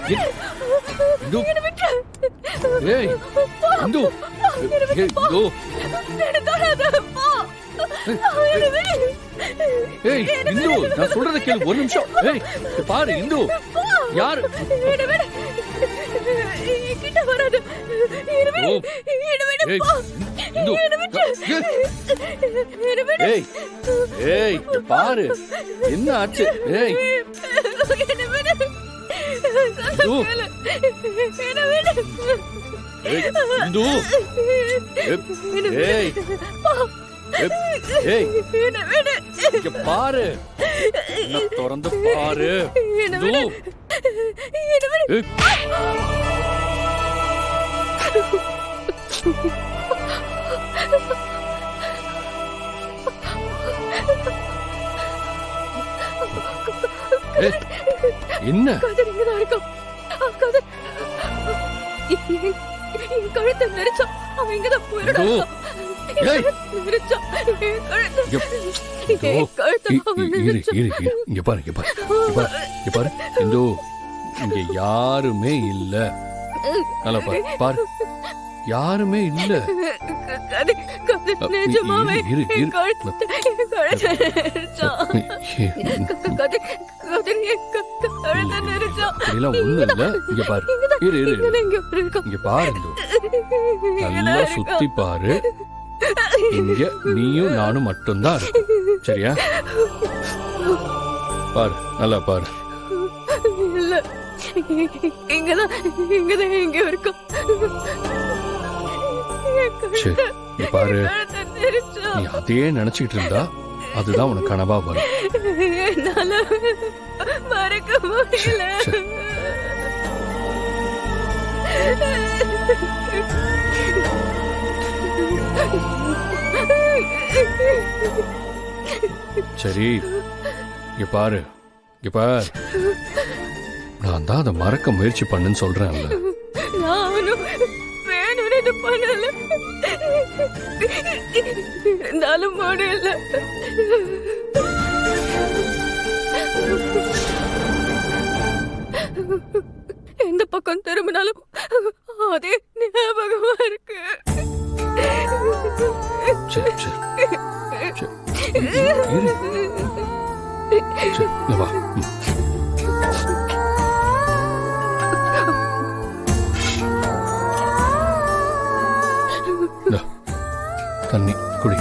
இந்து ஏய் இந்து இந்து ஏய் இந்து நான் சொல்றத கேளு ஒரு நிமிஷம் ஏய் பாரு இந்து யார் கிட்ட வராது ஏய் ஏய் பாரு என்ன ஆச்சு ஏய் இந்து ஏய் ஏய் இங்க பாரு திறந்து பாரு இந்து என்ன கழுத்தை நெரிச்சான் அவன் இங்கதான் போயிடும் இங்க பாரு இந்து இங்க யாருமே இல்ல நல்லா பாரு யாருமே இல்ல ஒண்ணு இல்ல இங்க பாரு இங்க பாரு நல்லா சுத்தி பாரு இங்க நீயும் நானும் மட்டும்தான் இருக்கும் சரியா பாரு நல்லா பாரு இல்ல இங்கதான் எங்க இருக்கும் சரி பாரு நீ அதையே நினைச்சுக்கிட்டு இருந்தா அதுதான் உனக்கு கனவா வரும் என்னால மறக்க முடியல சரி இங்க பாரு நான் தான் அதை மறக்க முயற்சி பண்ணுன்னு சொல்றேன்ல நானும் வேணும்னு இது பண்ணல இருந்தாலும் முடியல எந்த பக்கம் திரும்பினாலும் அதே ஞாபகமா இருக்கு சரி வா தண்ணி குடி